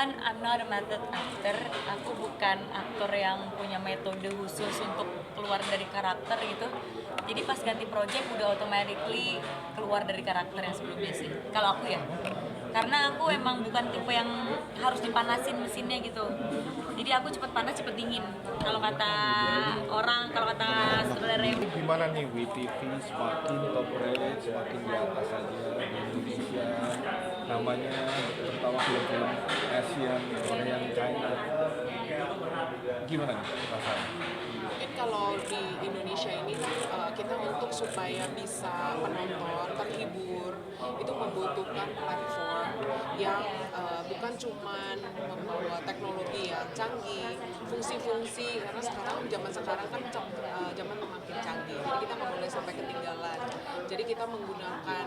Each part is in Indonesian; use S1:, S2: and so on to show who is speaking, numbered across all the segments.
S1: One, I'm not a method actor. Aku bukan aktor yang punya metode khusus untuk keluar dari karakter gitu. Jadi pas ganti project udah automatically keluar dari karakter yang sebelumnya sih. Kalau aku ya. Karena aku emang bukan tipe yang harus dipanasin mesinnya gitu. Jadi aku cepet panas cepet dingin. Kalau kata orang, kalau kata sutradara,
S2: Gimana nih WTV semakin corporate, semakin di atas aja di Indonesia, namanya terutama film-film Asian, Korean, China, gimana nih rasanya?
S3: Mungkin kalau di Indonesia ini kan kita untuk supaya bisa penonton terhibur itu membutuhkan platform yang bukan cuman membawa teknologi yang canggih, fungsi-fungsi, karena zaman sekarang kan zaman makin canggih, jadi kita nggak boleh sampai ketinggalan. Jadi kita menggunakan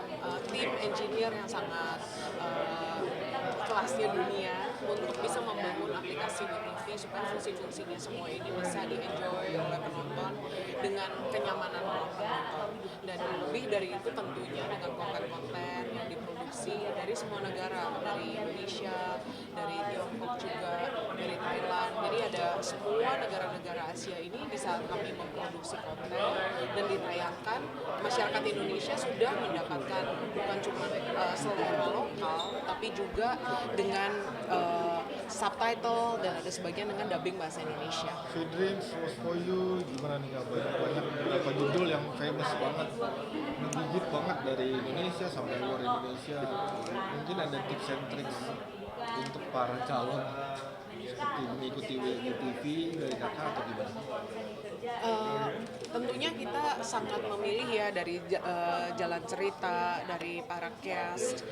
S3: tim engineer yang sangat kelasnya dunia untuk bisa membangun aplikasi WeTV supaya fungsi-fungsinya semua ini bisa di-enjoy oleh penonton dengan kenyamanan penonton. Dan lebih dari itu tentunya dengan konten-konten yang diproduksi dari semua negara, dari Indonesia, dari Tiongkok juga, dari Thailand. Jadi ada semua negara-negara Asia ini di saat kami memproduksi konten dan ditayangkan, masyarakat Indonesia sudah mendapatkan bukan cuma selera lokal, tapi juga dengan subtitle dan ada sebagian dengan dubbing bahasa Indonesia.
S2: Sweet Dreams, Was For You, gimana nih Kak? Banyak beberapa judul yang famous banget, menggigit banget dari Indonesia sampai luar Indonesia. Mungkin ada tips and tricks untuk para calon seperti mengikuti WTV dari kakak atau gimana?
S3: Tentunya kita sangat memilih ya dari jalan cerita, dari para cast,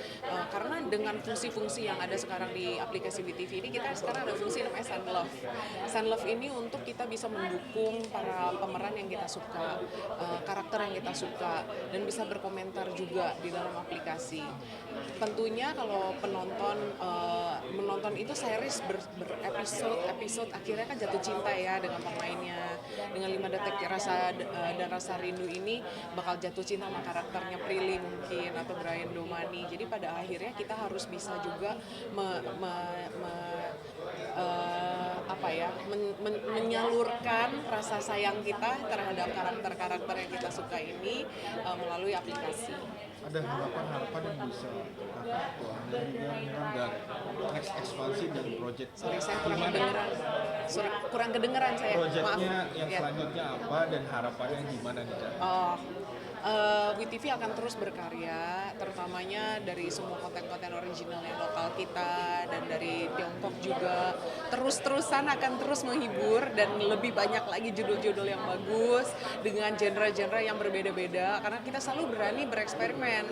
S3: karena dengan fungsi-fungsi yang ada sekarang di aplikasi WeTV ini, kita sekarang ada fungsi namanya Sunlove. Sunlove ini untuk kita bisa mendukung para pemeran yang kita suka, karakter yang kita suka, dan bisa berkomentar juga di dalam aplikasi. Tentunya kalau penonton menonton itu series berepisode, akhirnya kan jatuh cinta ya dengan pemainnya, dengan 5 detik dan rasa rindu ini bakal jatuh cinta sama karakternya Prilly mungkin atau Brian Domani. Jadi pada akhirnya kita harus bisa juga menyalurkan rasa sayang kita terhadap karakter-karakter yang kita suka ini melalui aplikasi.
S2: Ada harapan-harapan yang bisa kakak tuangin juga dan next ekspansi dari project.
S3: Sorry, saya kurang kedengeran saya.
S2: Projectnya
S3: Maaf.
S2: yang
S3: Ya.
S2: selanjutnya apa dan harapannya gimana nih Kak?
S3: WeTV akan terus berkarya, terutamanya dari semua konten-konten original yang lokal kita dan dari Tiongkok juga. Terus-terusan akan terus menghibur dan lebih banyak lagi judul-judul yang bagus dengan genre-genre yang berbeda-beda, karena kita selalu berani bereksperimen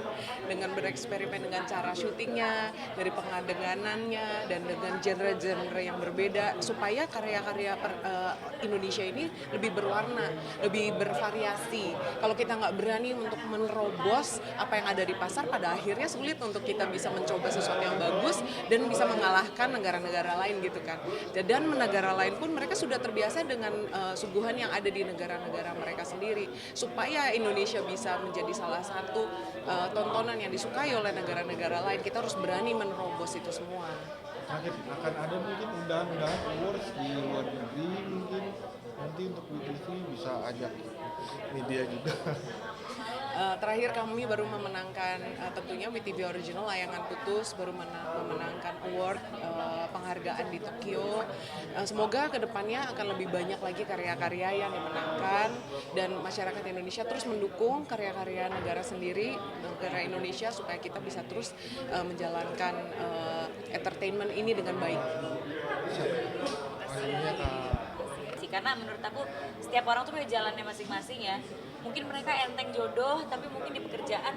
S3: dengan cara syutingnya, dari pengadeganannya, dan dengan genre-genre yang berbeda supaya karya-karya Indonesia ini lebih berwarna, lebih bervariasi. Kalau kita nggak berani untuk menerobos apa yang ada di pasar, pada akhirnya sulit untuk kita bisa mencoba sesuatu yang bagus dan bisa mengalahkan negara-negara lain gitu kan. Dan negara lain pun mereka sudah terbiasa dengan suguhan yang ada di negara-negara mereka sendiri. Supaya Indonesia bisa menjadi salah satu tontonan yang disukai oleh negara-negara lain, kita harus berani menerobos itu semua.
S2: Terakhir akan ada mungkin undangan-undangan awards di luar negeri mungkin nanti untuk WeTV bisa ajak media juga.
S3: Terakhir kami baru memenangkan tentunya WeTV Original Layangan Putus baru memenangkan award penghargaan di Tokyo. Semoga kedepannya akan lebih banyak lagi karya-karya yang dimenangkan dan masyarakat Indonesia terus mendukung karya-karya negara sendiri, negara Indonesia, supaya kita bisa terus menjalankan entertainment ini dengan baik.
S2: Akhirnya Kak.
S1: karena menurut aku setiap orang tuh punya jalannya masing-masing ya. Mungkin mereka enteng jodoh, tapi mungkin di pekerjaan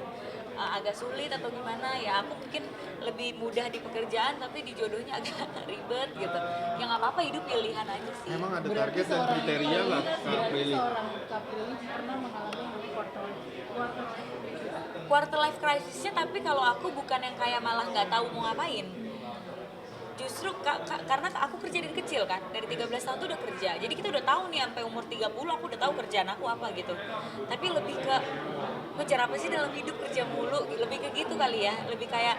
S1: agak sulit atau gimana ya. Aku mungkin lebih mudah di pekerjaan, tapi di jodohnya agak ribet gitu. Ya nggak apa-apa, hidup pilihan aja sih.
S2: Emang ada target dan kriteria nggak Kak Prilly?
S4: Seorang Kak Prilly pernah mengalami
S1: Quarter life crisisnya, tapi kalau aku bukan yang kayak malah nggak tahu mau ngapain. Justru karena aku kerja dari kecil kan, dari 13 tahun tuh udah kerja. Jadi kita udah tahu nih sampai umur 30 aku udah tahu kerjaan aku apa gitu. Tapi lebih ke ngejar apa sih dalam hidup, kerja mulu, lebih ke gitu kali ya. Lebih kayak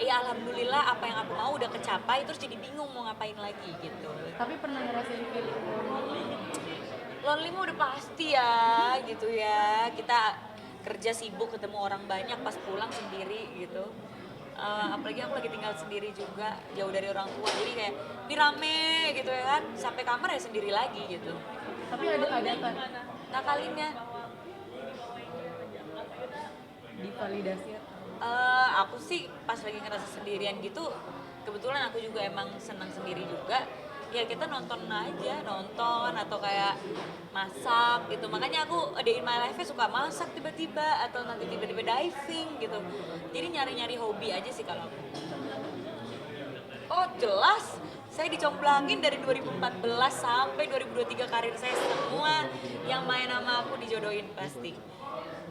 S1: ya alhamdulillah apa yang aku mau udah kecapai, terus jadi bingung mau ngapain lagi gitu.
S4: Tapi pernah ngerasain feeling
S1: Lonely mah udah pasti ya gitu ya, kita kerja sibuk ketemu orang banyak, pas pulang sendiri gitu. Apalagi aku lagi tinggal sendiri juga, jauh dari orang tua, jadi kayak ini rame gitu ya kan, sampai kamar ya sendiri lagi gitu.
S4: tapi ada kan
S1: Ngakalinnya
S4: divalidasi
S1: aku sih pas lagi ngerasa sendirian gitu, kebetulan aku juga emang senang sendiri juga, ya kita nonton aja, nonton atau kayak masak gitu. Makanya aku day in my life suka masak tiba-tiba, atau nanti tiba-tiba diving gitu. Jadi nyari-nyari hobi aja sih kalau aku. Oh jelas, saya dicomblangin dari 2014 sampai 2023, karir saya semua yang main sama aku dijodohin pasti.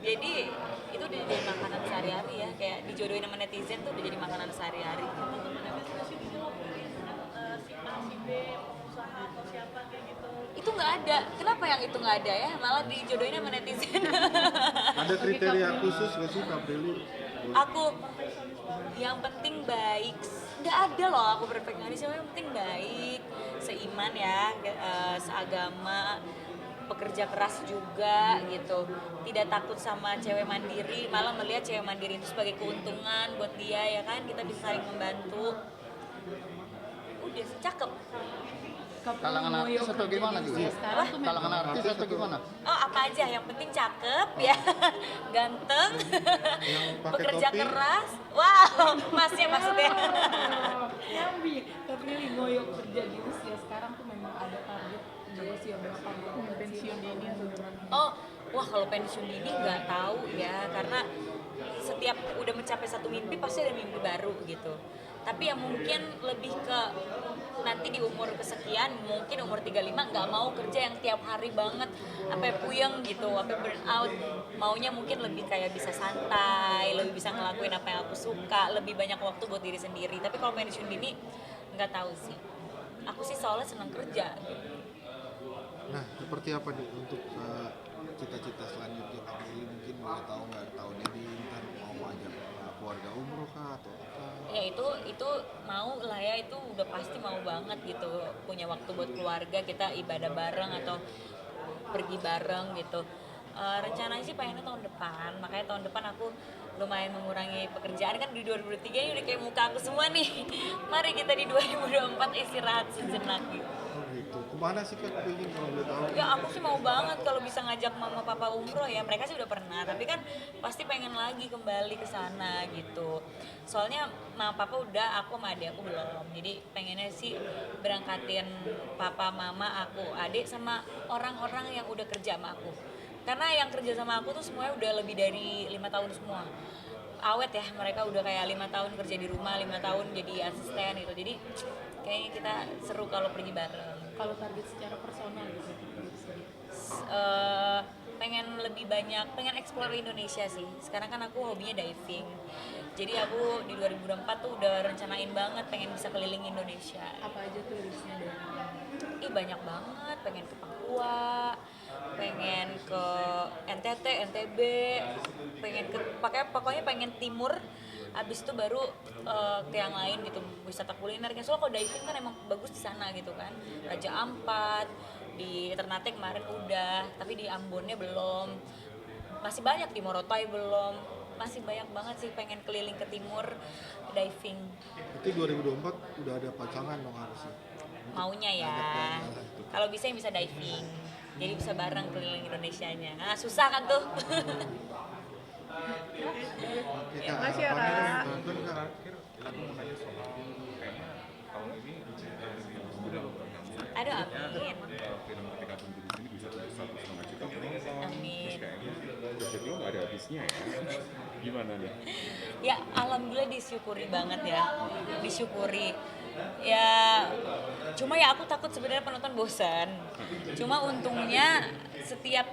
S1: Jadi itu udah jadi makanan sehari-hari ya, kayak dijodohin sama netizen tuh udah jadi makanan sehari-hari. Itu nggak ada, kenapa yang itu nggak ada ya, malah dijodohin sama netizen.
S2: Ada kriteria khusus nggak sih Kak Prilly?
S1: Aku yang penting baik, nggak ada loh aku perfect, nggak ada sih, yang penting baik, seiman ya, seagama, pekerja keras juga gitu, tidak takut sama cewek mandiri, malah melihat cewek mandiri itu sebagai keuntungan buat dia ya kan, kita bisa saling membantu. Udah cakep.
S5: Kalangan artis atau gimana gitu?
S4: sekarang tuh memang
S5: Kalangan artis atau gimana?
S1: Oh apa aja, yang penting cakep ya, ganteng,
S2: Yang pakai
S1: bekerja
S2: topi?
S1: keras. Wow, masnya maksudnya.
S4: nyambi. Tapi ini ngoyo kerja di usia sekarang tuh memang ada target di usia berapa mau pensiun dini atau gimana?
S1: Oh, wah kalau pensiun dini nggak tahu ya, karena setiap udah mencapai satu mimpi pasti ada mimpi baru gitu. Tapi ya mungkin lebih ke nanti di umur kesekian, mungkin umur 35 nggak mau kerja yang tiap hari banget sampai puyeng gitu, sampai burn out. Maunya mungkin lebih kayak bisa santai, lebih bisa ngelakuin apa yang aku suka, lebih banyak waktu buat diri sendiri. Tapi kalau pensiun dini nggak tahu sih. Aku sih soalnya senang kerja gitu.
S2: Nah, seperti apa nih untuk cita-cita selanjutnya Kak Prilly? Mungkin boleh tahu nggak tahun ini kan mau ajak keluarga umroh kah atau apa?
S1: Ya itu mau lah ya, itu udah pasti mau banget gitu, punya waktu buat keluarga, kita ibadah bareng atau pergi bareng gitu. Rencananya sih pengennya tahun depan, makanya tahun depan aku lumayan mengurangi pekerjaan, kan di 2023 ini udah kayak muka aku semua nih. Mari kita di 2024 istirahat sejenak gitu.
S2: Oh gitu. Kemana sih Kak Prilly kalau boleh tahu?
S1: Ya aku sih mau banget kalau bisa ngajak mama papa umroh ya, mereka sih udah pernah, tapi kan pasti pengen lagi kembali ke sana gitu. Soalnya mama papa udah, aku sama adik aku belum, jadi pengennya sih berangkatin papa mama aku, adik sama orang-orang yang udah kerja sama aku. Karena yang kerja sama aku tuh semuanya udah lebih dari 5 tahun semua. Awet ya, mereka udah kayak 5 tahun kerja di rumah, 5 tahun jadi asisten gitu. Jadi kayaknya kita seru kalau pergi bareng.
S4: Kalau target secara personal gitu.
S1: Pengen lebih banyak, pengen explore Indonesia sih. Sekarang kan aku hobinya diving, jadi aku di 2024 tuh udah rencanain banget pengen bisa keliling Indonesia.
S4: Apa aja tuh listnya dari
S1: Banyak banget, pengen ke Papua, pengen ke NTT, NTB, pengen ke pokoknya pengen timur. Abis itu baru ke yang lain gitu, wisata kuliner kan, soalnya kalau diving kan emang bagus di sana gitu kan. Raja Ampat, di Ternate kemarin udah, tapi di Ambonnya belum, masih banyak, di Morotai belum, masih banyak banget sih pengen keliling ke timur diving.
S2: Berarti 2024 udah ada pasangan dong harusnya.
S1: Maunya ya, kalau bisa yang bisa diving, jadi bisa bareng keliling Indonesianya. Nah susah kan tuh.
S2: Oke Kak,
S3: Makasih ya,
S2: harapannya
S3: Kak.
S2: dong, Kak.
S6: Terakhir aku mau nanya soal tema tahun ini sudah
S1: Aduh amin.
S6: film ketika tunggu di sini bisa tembus 1,5 juta penonton.
S1: Amin.
S6: Terus kayaknya project lo nggak ada habisnya ya. Gimana nih?
S1: Ya alhamdulillah disyukuri banget ya, disyukuri. Ya cuma ya aku takut sebenarnya penonton bosan. Cuma untungnya setiap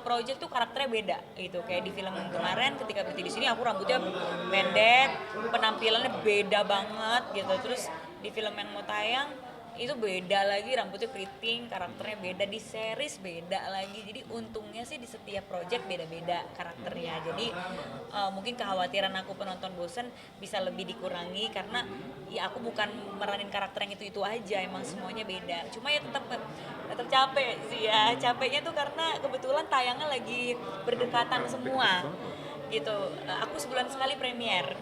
S1: project tuh karakternya beda gitu. Kayak di film kemarin ketika berhenti di sini aku rambutnya pendek, penampilannya beda banget gitu. Terus di film yang mau tayang itu beda lagi, rambutnya keriting, karakternya beda, di series beda lagi. Jadi untungnya sih di setiap project beda-beda karakternya. Jadi mungkin kekhawatiran aku penonton bosen bisa lebih dikurangi karena ya aku bukan meranin karakter yang itu aja, emang semuanya beda. Cuma ya tetap capek sih ya. Capeknya tuh karena kebetulan tayangnya lagi berdekatan semua gitu. Aku sebulan sekali premier.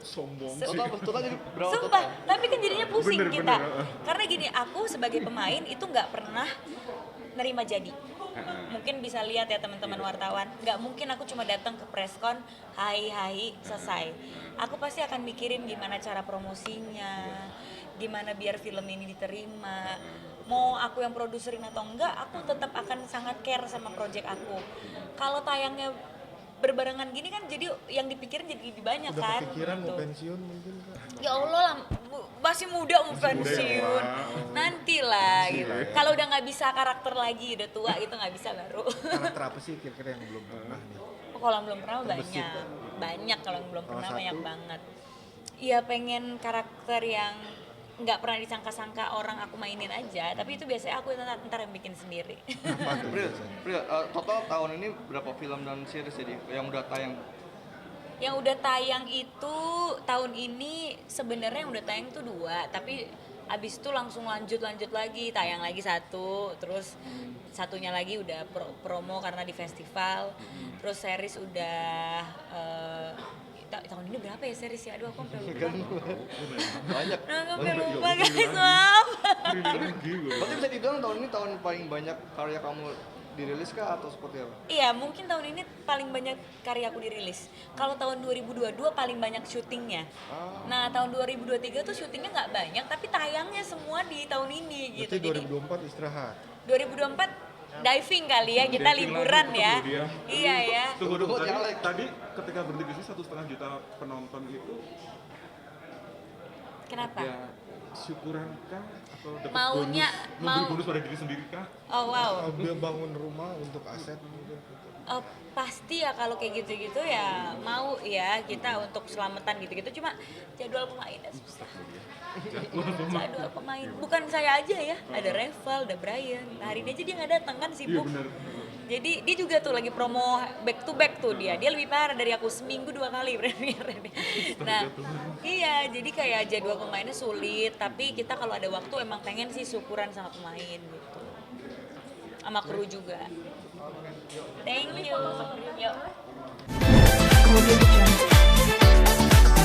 S2: Sombong
S7: Total jadi berapa
S1: Sumpah,
S7: total?
S1: tapi kan jadinya pusing
S6: Bener,
S1: kita.
S6: bener.
S1: Karena gini, aku sebagai pemain itu nggak pernah nerima jadi. Mungkin bisa lihat ya teman-teman wartawan, nggak mungkin aku cuma datang ke preskon, hai selesai. Aku pasti akan mikirin gimana cara promosinya, gimana biar film ini diterima. Mau aku yang produserin atau enggak, aku tetap akan sangat care sama project aku. Kalau tayangnya berbarengan gini kan jadi yang dipikirin jadi lebih banyak
S2: udah
S1: kan
S2: kepikiran
S1: gitu.
S2: mau pensiun mungkin Kak?
S1: Ya Allah lah, masih muda mau pensiun. Nantilah gitu. Kalau udah nggak bisa karakter lagi, udah tua itu nggak bisa baru.
S2: Karakter apa sih kira-kira yang belum pernah nih?
S1: Oh, kalau yang belum pernah
S2: Terbesit.
S1: banyak kalau yang belum
S2: Salah
S1: pernah
S2: satu.
S1: banyak banget. Iya pengen karakter yang nggak pernah disangka-sangka orang aku mainin aja, tapi itu biasanya aku ntar yang bikin sendiri.
S2: Apa tuh
S7: Pril,
S2: biasanya?
S7: total tahun ini berapa film dan series jadi yang udah tayang?
S1: Yang udah tayang itu tahun ini sebenarnya yang udah tayang tuh 2, tapi abis itu langsung lanjut lagi, tayang lagi 1, terus satunya lagi udah promo karena di festival, terus series udah tahun ini berapa ya series ya? Aduh aku sampai lupa.
S7: Banyak.
S1: Nah, aku sampai lupa guys, maaf.
S7: Berarti bisa dibilang tahun ini tahun paling banyak karya kamu dirilis kah atau seperti apa?
S1: Iya, mungkin tahun ini paling banyak karya aku dirilis. Kalau tahun 2022 paling banyak syutingnya. Nah, tahun 2023 tuh syutingnya nggak banyak, tapi tayangnya semua di tahun ini gitu.
S2: Berarti
S1: Jadi
S2: 2024 istirahat.
S1: 2024 diving kali ya, kita liburan ya. Iya ya.
S6: Tunggu dulu,
S7: Jangan like.
S6: tadi ketika berhenti bisnis 1,5 juta penonton itu
S1: Kenapa?
S6: ya syukuran kah atau dapat
S1: Maunya
S6: bonus, memberi
S1: mau.
S6: bonus pada diri sendiri kah?
S1: Oh wow.
S2: Dia bangun rumah untuk aset mungkin.
S1: Pasti ya kalau kayak gitu-gitu ya mau ya kita untuk selamatan gitu-gitu, cuma jadwal pemainnya susah. Jadwal pemain bukan saya aja ya, ada Reval, ada Brian. Nah, hari ini aja dia nggak datang kan, sibuk.
S6: Iya, benar.
S1: Jadi dia juga tuh lagi promo back to back tuh dia lebih parah dari aku, seminggu 2 kali premiere. Nah iya, jadi kayak jadwal pemainnya sulit, tapi kita kalau ada waktu emang pengen sih syukuran sama pemain gitu, sama kru juga. Thank you. Yuk.